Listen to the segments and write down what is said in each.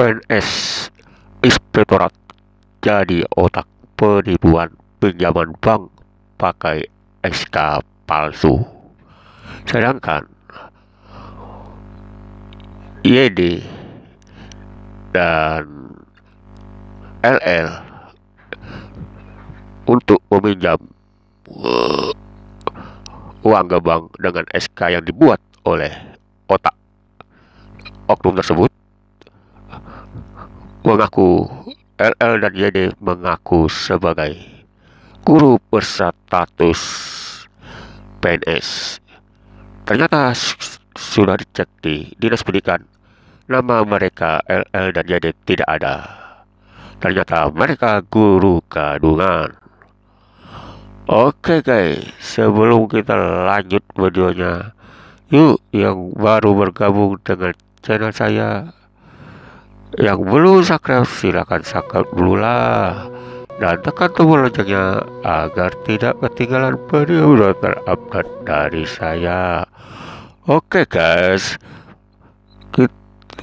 PNS Inspektorat jadi otak penipuan pinjaman bank pakai SK palsu. Sedangkan YD dan LL untuk meminjam uang ke bank dengan SK yang dibuat oleh otak oknum tersebut mengaku LL dan YD mengaku sebagai guru berstatus PNS. Ternyata sudah dicek di Dinas Pendidikan, nama mereka LL dan YD tidak ada. Ternyata mereka guru kandungan. Oke guys, sebelum kita lanjut videonya, yuk yang baru bergabung dengan channel saya, yang belum subscribe silahkan subscribe dulu lah, dan tekan tombol loncengnya agar tidak ketinggalan video terupdate dari saya. Oke guys,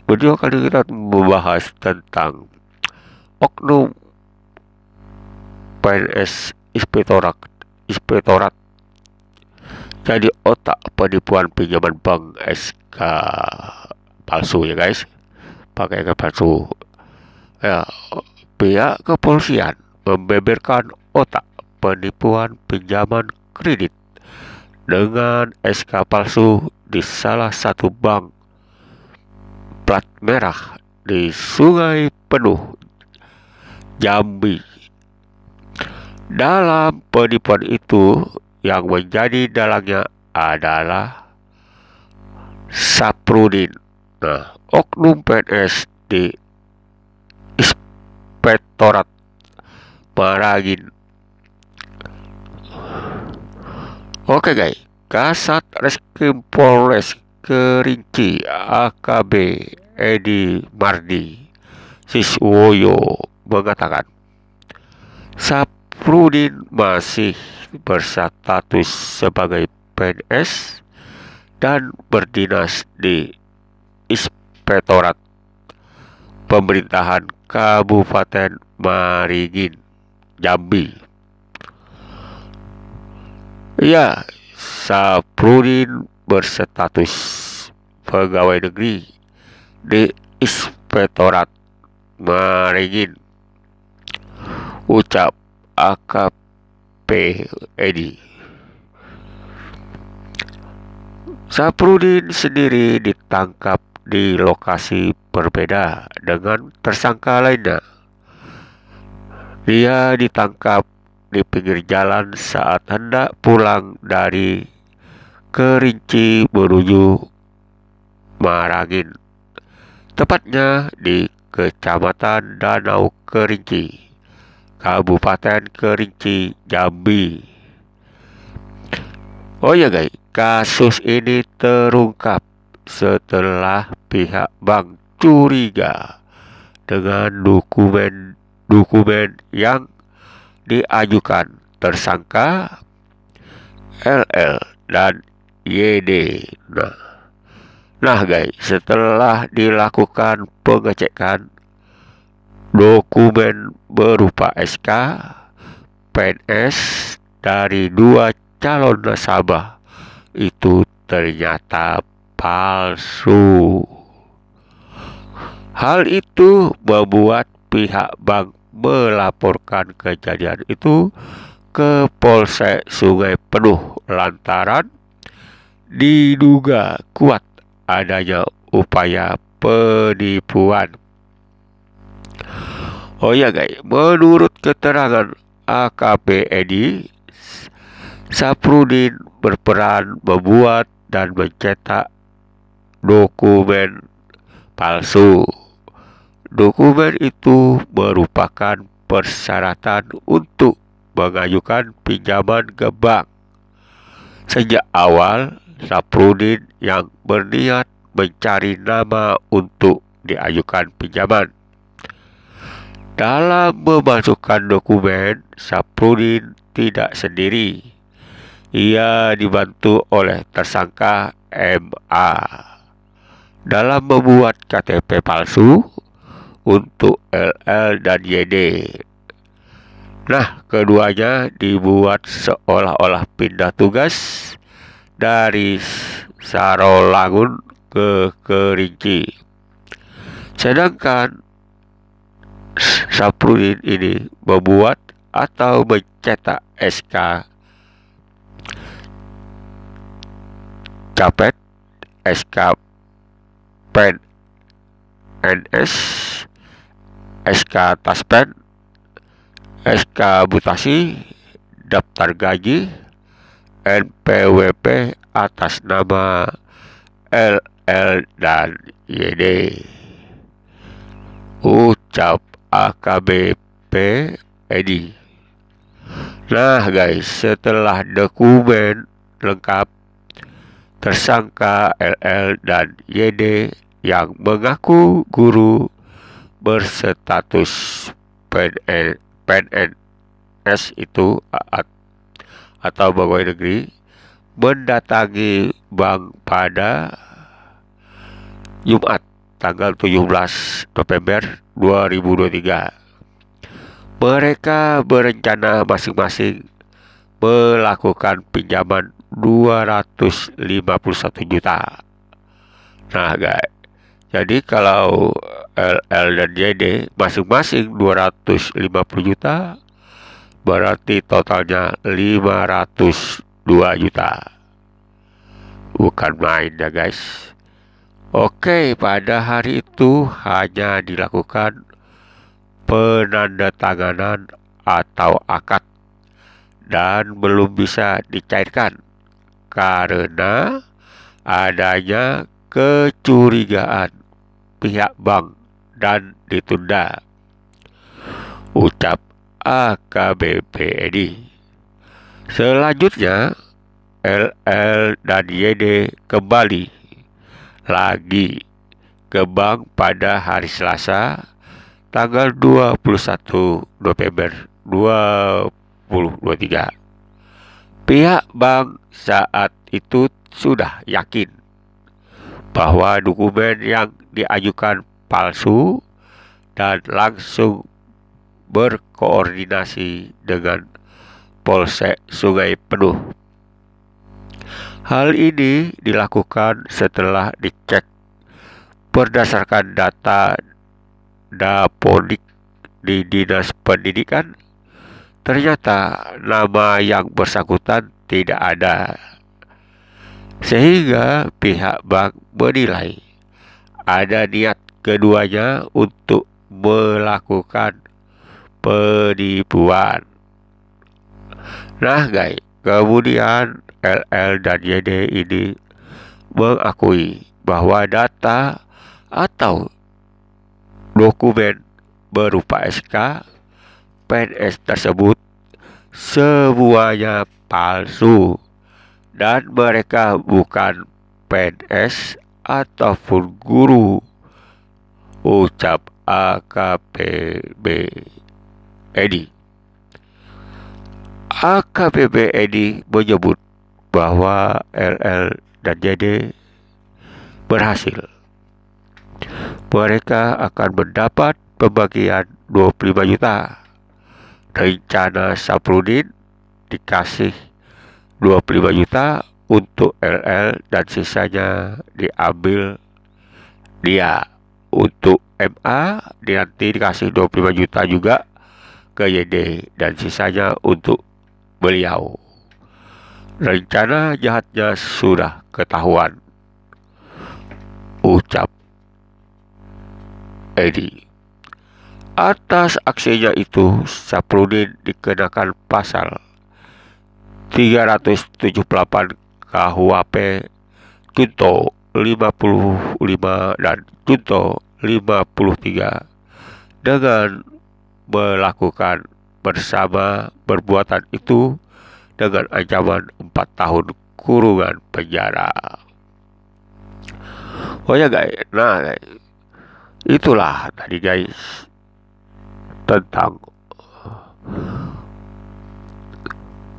video kali ini kita membahas tentang oknum PNS Inspektorat jadi otak penipuan pinjaman bank SK palsu ya guys, pakai SK palsu ya. Pihak kepolisian membeberkan otak penipuan pinjaman kredit dengan SK palsu di salah satu bank plat merah di Sungai Penuh, Jambi. Dalam penipuan itu yang menjadi dalangnya adalah Saprudin, oknum PNS di Inspektorat Maragin. Oke guys, Kasat Reskrim Polres Kerinci AKB Edi Mardi Siswoyo mengatakan Saprudin masih berstatus sebagai PNS dan berdinas di Inspektorat Pemerintahan Kabupaten Marigin, Jambi. Ya, Saprudin berstatus pegawai negeri di Inspektorat Marigin, ucap AKP Edi. Saprudin sendiri ditangkap di lokasi berbeda dengan tersangka lainnya. Dia ditangkap di pinggir jalan saat hendak pulang dari Kerinci menuju Maragin, tepatnya di Kecamatan Danau Kerinci, Kabupaten Kerinci, Jambi. Oh ya guys, kasus ini terungkap setelah pihak bank curiga dengan dokumen yang diajukan tersangka LL dan YD. Nah guys, setelah dilakukan pengecekan dokumen berupa SK PNS dari dua calon nasabah itu ternyata palsu. Hal itu membuat pihak bank melaporkan kejadian itu ke Polsek Sungai Penuh lantaran diduga kuat adanya upaya penipuan. Oh ya guys, menurut keterangan AKP Edi, Saprudin berperan membuat dan mencetak dokumen palsu. Dokumen itu merupakan persyaratan untuk mengajukan pinjaman ke bank. Sejak awal, Saprudin yang berniat mencari nama untuk diajukan pinjaman. Dalam memasukkan dokumen, Saprudin tidak sendiri. Ia dibantu oleh tersangka MA dalam membuat KTP palsu untuk LL dan YD. Nah, keduanya dibuat seolah-olah pindah tugas dari Sarolangun ke Kerinci. Sedangkan Saprudin ini membuat atau mencetak SK Capet, SK Pen NS, SK Taspen, SK Mutasi, daftar gaji, NPWP atas nama LL dan YD. Ucap AKBP Edi. Nah guys, setelah dokumen lengkap, tersangka LL dan YD yang mengaku guru berstatus PNS itu atau pegawai negeri mendatangi bank pada Jumat tanggal 17 November 2023. Mereka berencana masing-masing melakukan pinjaman 251 juta. Nah guys, jadi kalau LL dan YD masing-masing 250 juta, berarti totalnya 502 juta. Bukan main ya guys. Oke, pada hari itu hanya dilakukan penandatanganan atau akad dan belum bisa dicairkan karena adanya kecurigaan pihak bank dan ditunda. Ucap AKBP Edi. Selanjutnya LL dan YD kembali lagi ke bank pada hari Selasa tanggal 21 November 2023. Pihak bank saat itu sudah yakin bahwa dokumen yang diajukan palsu dan langsung berkoordinasi dengan Polsek Sungai Penuh. Hal ini dilakukan setelah dicek berdasarkan data Dapodik di Dinas Pendidikan. Ternyata nama yang bersangkutan tidak ada, sehingga pihak bank menilai ada niat keduanya untuk melakukan penipuan. Nah guys, kemudian LL dan YD ini mengakui bahwa data atau dokumen berupa SK PNS tersebut semuanya palsu dan mereka bukan PNS ataupun guru. Ucap AKBP Edi. AKBP Edi menyebut bahwa LL dan YD berhasil. Mereka akan mendapat pembagian 25 juta. Rencana Saprudin dikasih 25 juta untuk LL dan sisanya diambil dia. Untuk MA nanti dikasih 25 juta juga ke YD dan sisanya untuk beliau. Rencana jahatnya sudah ketahuan. Ucap Edi. Atas aksinya itu, Saprudin dikenakan pasal 378 KUHP Junto 55 dan Junto 53 dengan melakukan bersama perbuatan itu dengan ancaman 4 tahun kurungan penjara. Oh ya guys, nah guys, itulah tadi guys tentang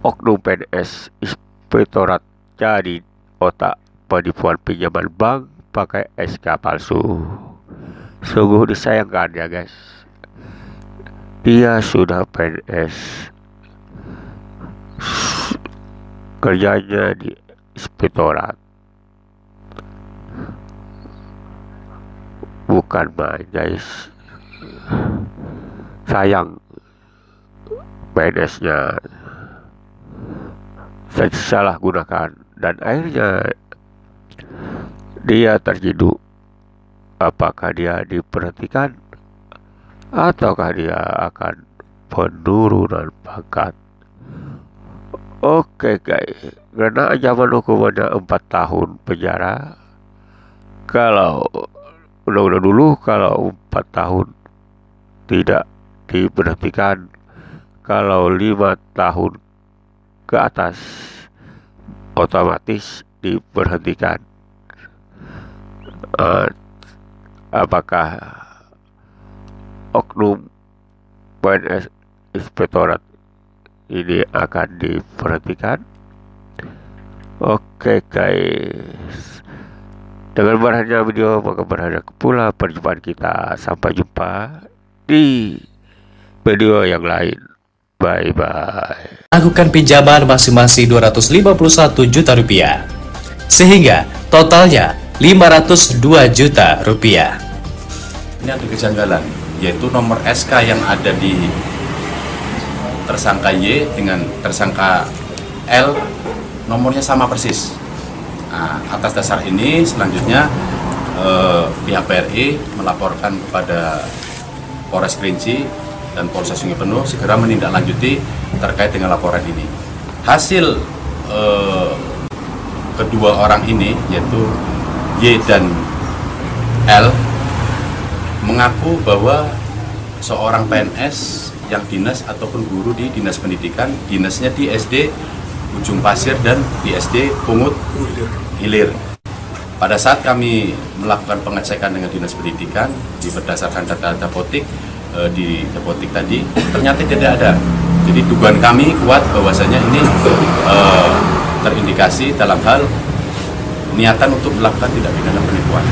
oknum PNS Inspektorat jadi otak penipuan pinjaman bank pakai SK palsu. Sungguh disayangkan ya guys. Dia sudah PNS, kerjanya di inspektorat, bukan main guys. Sayang PNS-nya salah gunakan dan akhirnya dia terciduk. Apakah dia diperhentikan ataukah dia akan penurunan pangkat? Oke guys, karena ancaman hukumannya 4 tahun penjara. Kalau undang-undang dulu kalau 4 tahun tidak diberhentikan, kalau 5 tahun ke atas otomatis diberhentikan. Apakah oknum PNS inspektorat ini akan diperhentikan? Oke guys, dengan berakhirnya video maka berakhir pula perjumpaan kita. Sampai jumpa di video yang lain. Bye bye. Lakukan pinjaman masing-masing Rp251 juta, sehingga totalnya Rp502 juta. Ini ada kejanggalan, yaitu nomor SK yang ada di tersangka Y dengan tersangka L, nomornya sama persis. Nah, atas dasar ini selanjutnya pihak BRI melaporkan kepada Polres Kerinci dan Polsek Sungai Penuh segera menindaklanjuti terkait dengan laporan ini. Hasil kedua orang ini, yaitu Y dan L, mengaku bahwa seorang PNS yang dinas ataupun guru di dinas pendidikan, dinasnya di SD Ujung Pasir dan di SD Pungut Hilir. Pada saat kami melakukan pengecekan dengan dinas pendidikan, berdasarkan data dapotik di dapotik tadi, ternyata tidak ada. Jadi dugaan kami kuat bahwasanya ini terindikasi dalam hal niatan untuk melakukan tindak pidana penipuan.